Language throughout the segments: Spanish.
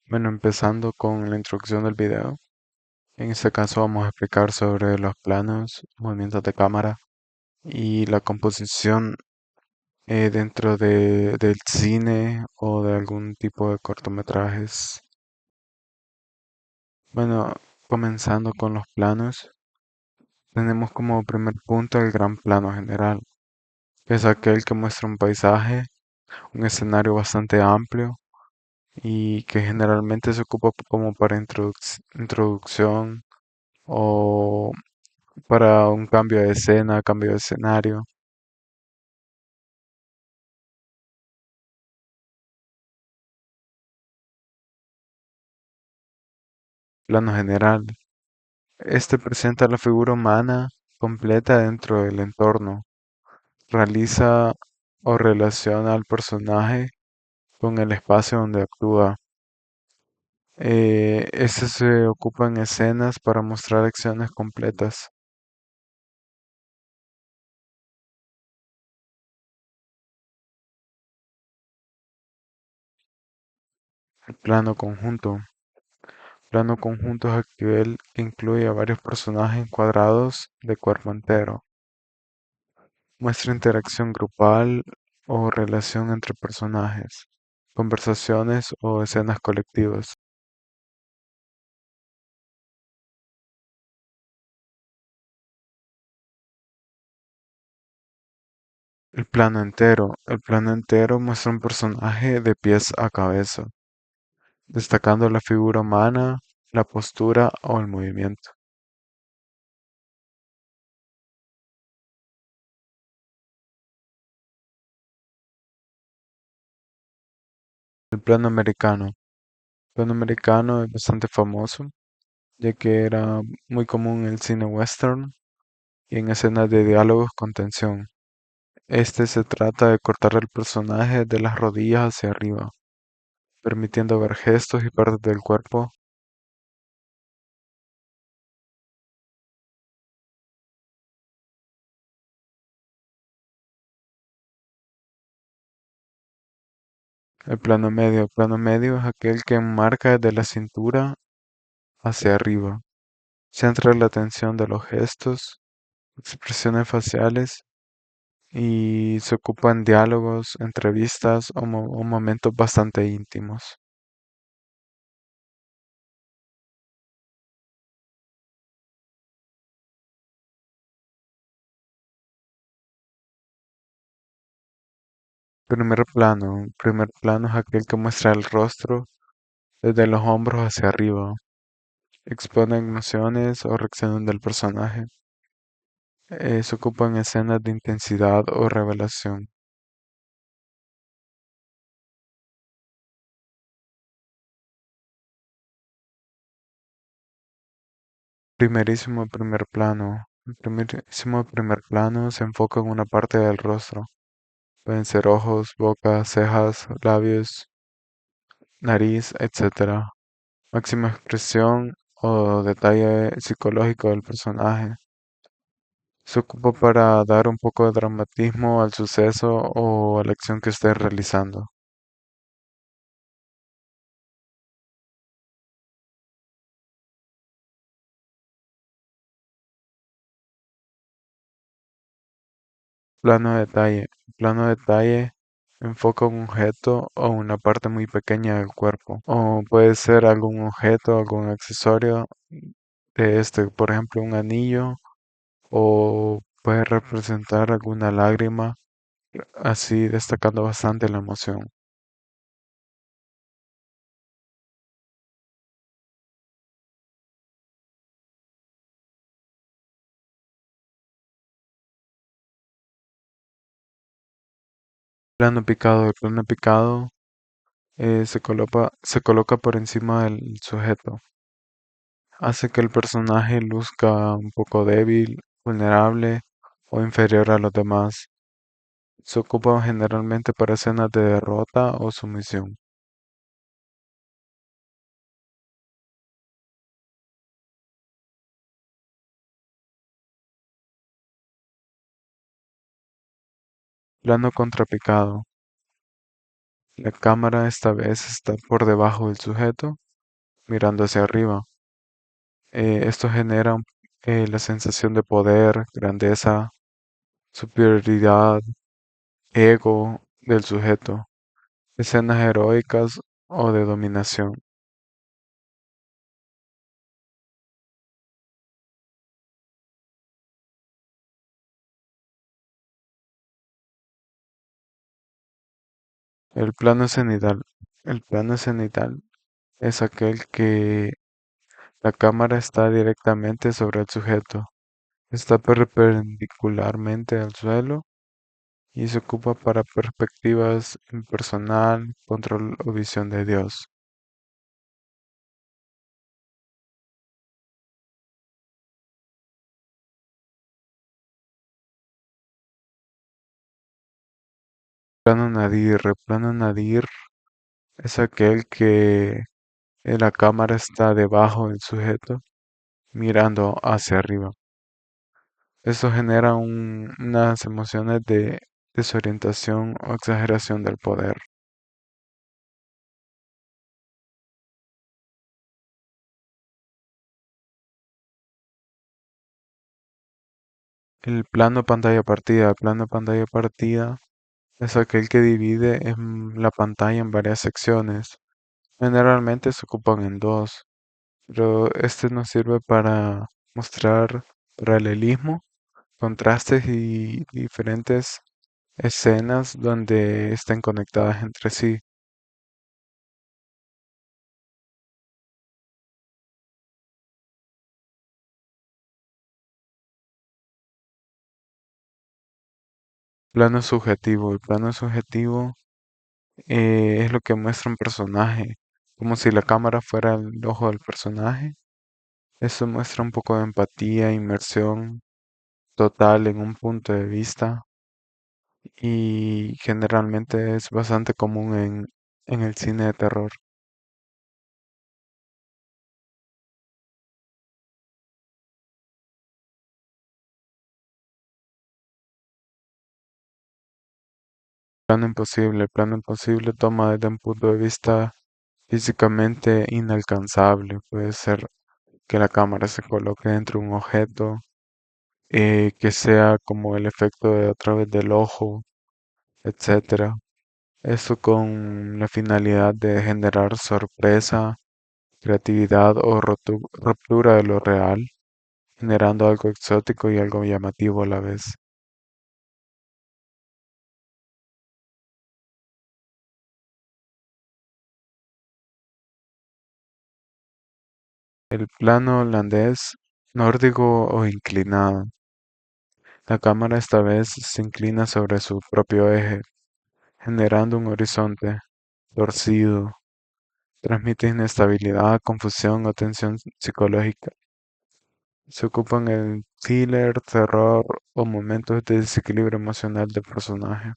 Bueno, empezando con la introducción del video. En este caso vamos a explicar sobre los planos, movimientos de cámara y la composición dentro del cine o de algún tipo de cortometrajes. Bueno, comenzando con los planos, tenemos como primer punto el gran plano general, que es aquel que muestra un paisaje, un escenario bastante amplio y que generalmente se ocupa como para introducción o para un cambio de escena, cambio de escenario. Plano general. Este presenta la figura humana completa dentro del entorno. Realiza o relaciona al personaje con el espacio donde actúa. Este se ocupa en escenas para mostrar acciones completas. El plano conjunto. Plano conjunto es aquel que incluye a varios personajes encuadrados de cuerpo entero. Muestra interacción grupal o relación entre personajes, conversaciones o escenas colectivas. El plano entero. El plano entero muestra un personaje de pies a cabeza, destacando la figura humana, la postura o el movimiento. El plano americano. El plano americano es bastante famoso, ya que era muy común en el cine western y en escenas de diálogos con tensión. Este se trata de cortar al personaje de las rodillas hacia arriba, permitiendo ver gestos y partes del cuerpo. El plano medio es aquel que enmarca desde la cintura hacia arriba, centra la atención de los gestos, expresiones faciales y se ocupa en diálogos, entrevistas o momentos bastante íntimos. Primer plano es aquel que muestra el rostro desde los hombros hacia arriba, expone emociones o reacciones del personaje. Se ocupa en escenas de intensidad o revelación. Primerísimo primer plano. El primerísimo primer plano se enfoca en una parte del rostro. Pueden ser ojos, boca, cejas, labios, nariz, etcétera. Máxima expresión o detalle psicológico del personaje. Se ocupa para dar un poco de dramatismo al suceso o a la acción que esté realizando. Plano detalle. Plano detalle enfoca un objeto o una parte muy pequeña del cuerpo. O puede ser algún objeto, algún accesorio de este, por ejemplo, un anillo, o puede representar alguna lágrima, así destacando bastante la emoción. Plano picado. El plano picado se coloca por encima del sujeto. Hace que el personaje luzca un poco débil, vulnerable o inferior a los demás. Se ocupa generalmente para escenas de derrota o sumisión. Plano contrapicado. La cámara esta vez está por debajo del sujeto, mirando hacia arriba. Esto genera la sensación de poder, grandeza, superioridad, ego del sujeto, escenas heroicas o de dominación. El plano cenital. El plano cenital es aquel que la cámara está directamente sobre el sujeto, está perpendicularmente al suelo y se ocupa para perspectivas impersonal, control o visión de Dios. Plano nadir. El plano nadir es aquel que la cámara está debajo del sujeto, mirando hacia arriba. Esto genera unas emociones de desorientación o exageración del poder. El plano pantalla partida. El plano pantalla partida es aquel que divide la pantalla en varias secciones. Generalmente se ocupan en dos, pero este nos sirve para mostrar paralelismo, contrastes y diferentes escenas donde estén conectadas entre sí. Plano subjetivo. El plano subjetivo es lo que muestra un personaje, como si la cámara fuera el ojo del personaje. Eso muestra un poco de empatía, inmersión total en un punto de vista y generalmente es bastante común en el cine de terror. Plano imposible. El plano imposible toma desde un punto de vista físicamente inalcanzable. Puede ser que la cámara se coloque dentro de un objeto, que sea como el efecto de a través del ojo, etcétera. Esto con la finalidad de generar sorpresa, creatividad o ruptura de lo real, generando algo exótico y algo llamativo a la vez. El plano holandés, nórdico o inclinado. La cámara esta vez se inclina sobre su propio eje, generando un horizonte torcido. Transmite inestabilidad, confusión o tensión psicológica. Se ocupan el thriller, terror o momentos de desequilibrio emocional del personaje.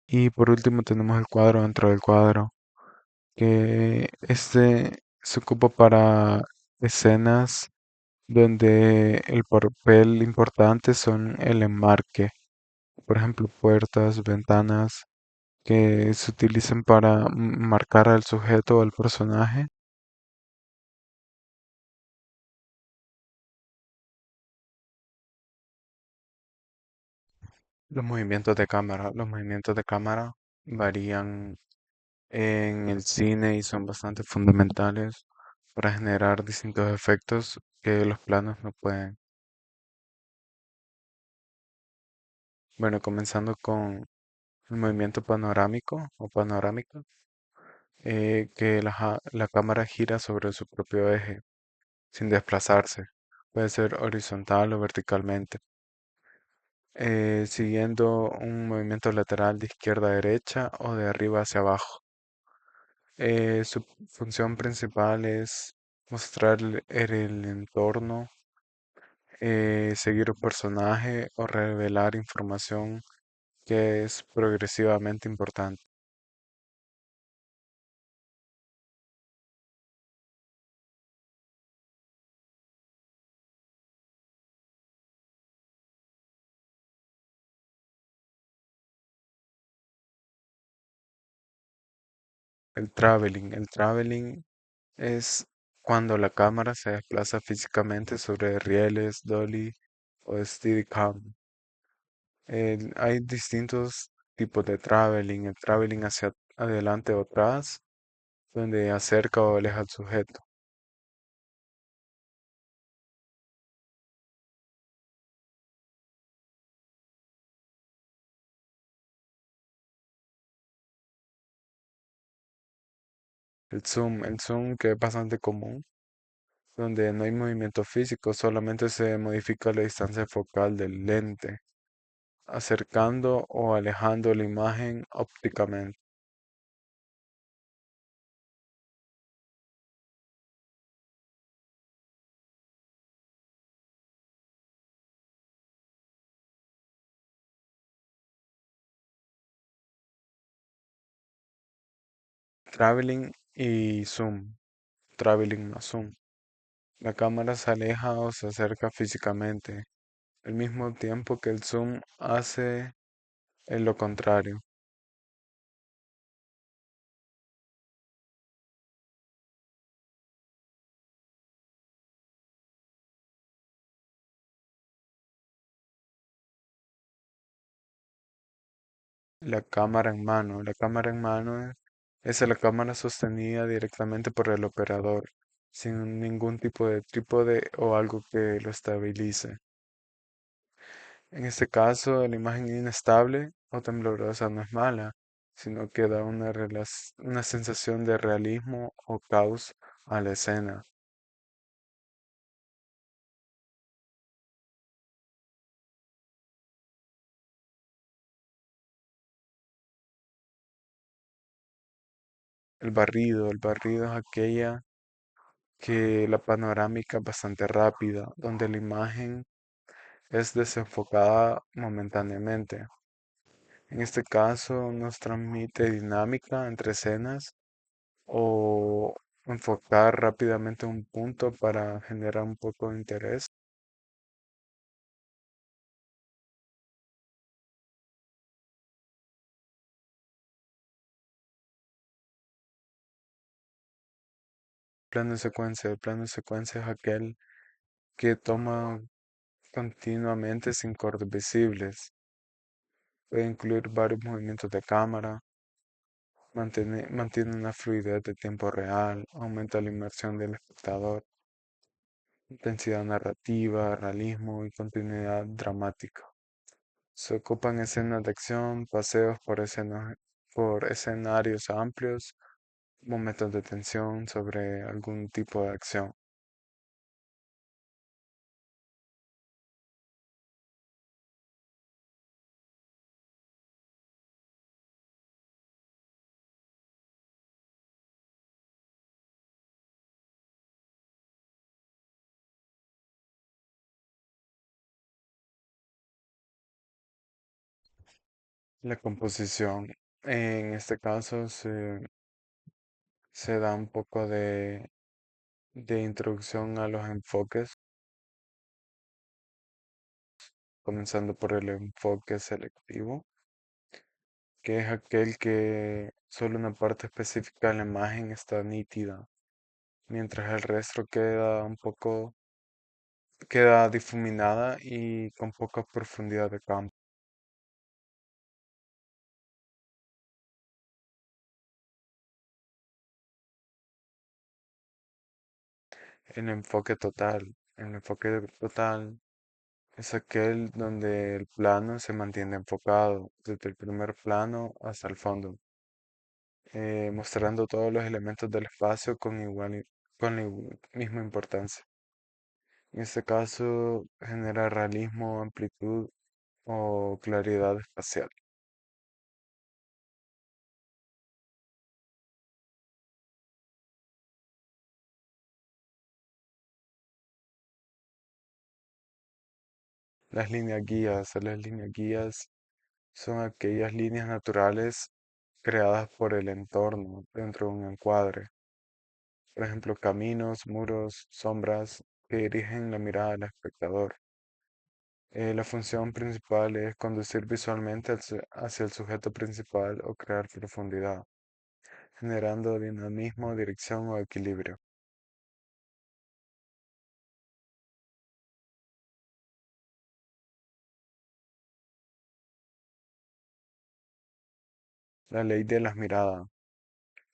Y por último tenemos el cuadro dentro del cuadro, que este se ocupa para escenas donde el papel importante son el enmarque, por ejemplo, puertas, ventanas, que se utilizan para marcar al sujeto o al personaje. Los movimientos de cámara varían en el cine y son bastante fundamentales para generar distintos efectos que los planos no pueden. Bueno, comenzando con el movimiento panorámico o panorámica, que la cámara gira sobre su propio eje sin desplazarse. Puede ser horizontal o verticalmente, siguiendo un movimiento lateral de izquierda a derecha o de arriba hacia abajo. Su función principal es mostrar el entorno, seguir un personaje o revelar información que es progresivamente importante. El traveling es cuando la cámara se desplaza físicamente sobre rieles, dolly o Steadicam. Hay distintos tipos de traveling. El traveling hacia adelante o atrás, donde acerca o aleja al sujeto. El zoom que es bastante común, donde no hay movimiento físico, solamente se modifica la distancia focal del lente, acercando o alejando la imagen ópticamente. Traveling y zoom. Traveling más zoom. La cámara se aleja o se acerca físicamente, al mismo tiempo que el zoom hace lo contrario. La cámara en mano. La cámara en mano es la cámara sostenida directamente por el operador, sin ningún tipo de trípode o algo que lo estabilice. En este caso, la imagen inestable o temblorosa no es mala, sino que da una sensación de realismo o caos a la escena. El barrido es aquella que la panorámica es bastante rápida, donde la imagen es desenfocada momentáneamente. En este caso nos transmite dinámica entre escenas o enfocar rápidamente un punto para generar un poco de interés. El plano de secuencia es aquel que toma continuamente sin cortes visibles. Puede incluir varios movimientos de cámara, mantiene una fluidez de tiempo real, aumenta la inmersión del espectador, intensidad narrativa, realismo y continuidad dramática. Se ocupan escenas de acción, paseos por escenarios amplios, momentos de tensión sobre algún tipo de acción. La composición, en este caso, se da un poco de introducción a los enfoques, comenzando por el enfoque selectivo, que es aquel que solo una parte específica de la imagen está nítida, mientras el resto queda difuminada y con poca profundidad de campo. El enfoque total es aquel donde el plano se mantiene enfocado desde el primer plano hasta el fondo, mostrando todos los elementos del espacio con la misma importancia. En este caso, genera realismo, amplitud o claridad espacial. Las líneas guías Son aquellas líneas naturales creadas por el entorno dentro de un encuadre. Por ejemplo, caminos, muros, sombras que dirigen la mirada del espectador. La función principal es conducir visualmente hacia el sujeto principal o crear profundidad, generando dinamismo, dirección o equilibrio. La ley de las miradas.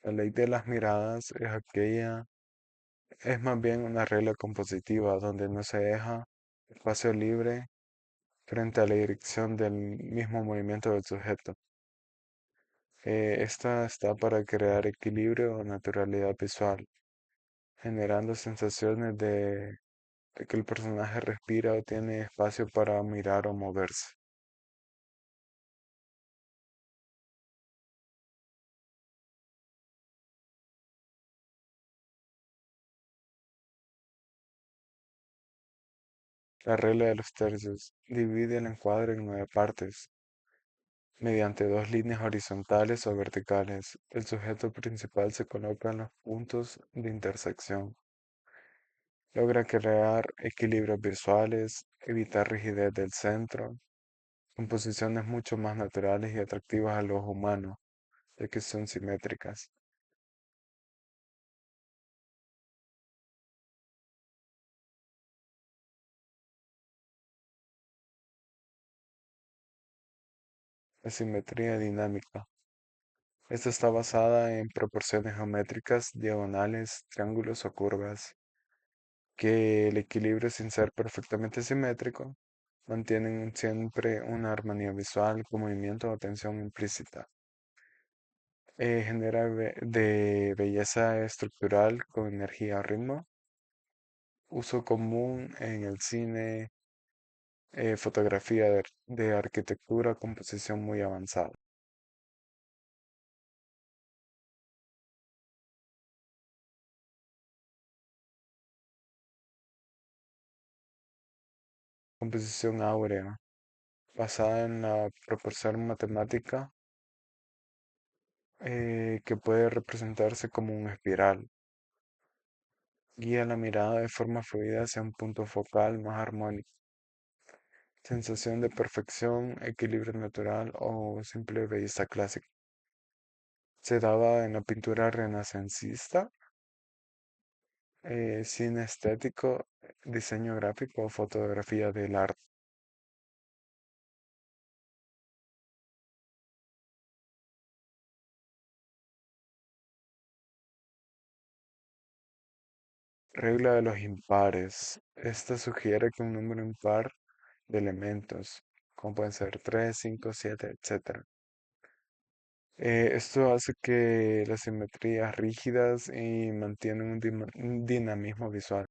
La ley de las miradas es más bien una regla compositiva donde no se deja espacio libre frente a la dirección del mismo movimiento del sujeto. Esta está para crear equilibrio o naturalidad visual, generando sensaciones de que el personaje respira o tiene espacio para mirar o moverse. La regla de los tercios divide el encuadre en 9 partes. Mediante dos líneas horizontales o verticales, el sujeto principal se coloca en los puntos de intersección. Logra crear equilibrios visuales, evitar rigidez del centro, composiciones mucho más naturales y atractivas al ojo humano, ya que son simétricas. La simetría dinámica. Esta está basada en proporciones geométricas, diagonales, triángulos o curvas, que el equilibrio sin ser perfectamente simétrico mantienen siempre una armonía visual con movimiento o tensión implícita. Genera de belleza estructural con energía o ritmo. Uso común en el cine, fotografía de arquitectura, composición muy avanzada. Composición áurea, basada en la proporción matemática que puede representarse como un espiral. Guía la mirada de forma fluida hacia un punto focal más armónico. Sensación de perfección, equilibrio natural o simple belleza clásica. Se daba en la pintura renacentista, cine estético, diseño gráfico o fotografía del arte. Regla de los impares. Esta sugiere que un número impar de elementos, como pueden ser 3, 5, 7, etcétera. Esto hace que las simetrías rígidas y mantienen un dinamismo visual.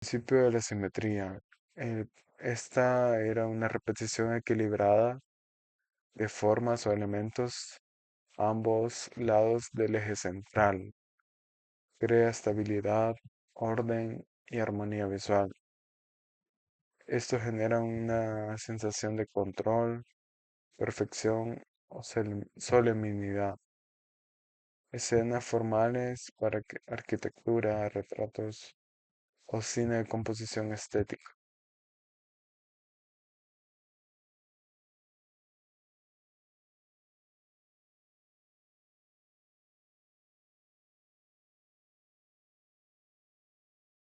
Principio de la simetría. Esta era una repetición equilibrada de formas o elementos a ambos lados del eje central. Crea estabilidad, orden y armonía visual. Esto genera una sensación de control, perfección o solemnidad. Escenas formales para arquitectura, retratos o cine de composición estética.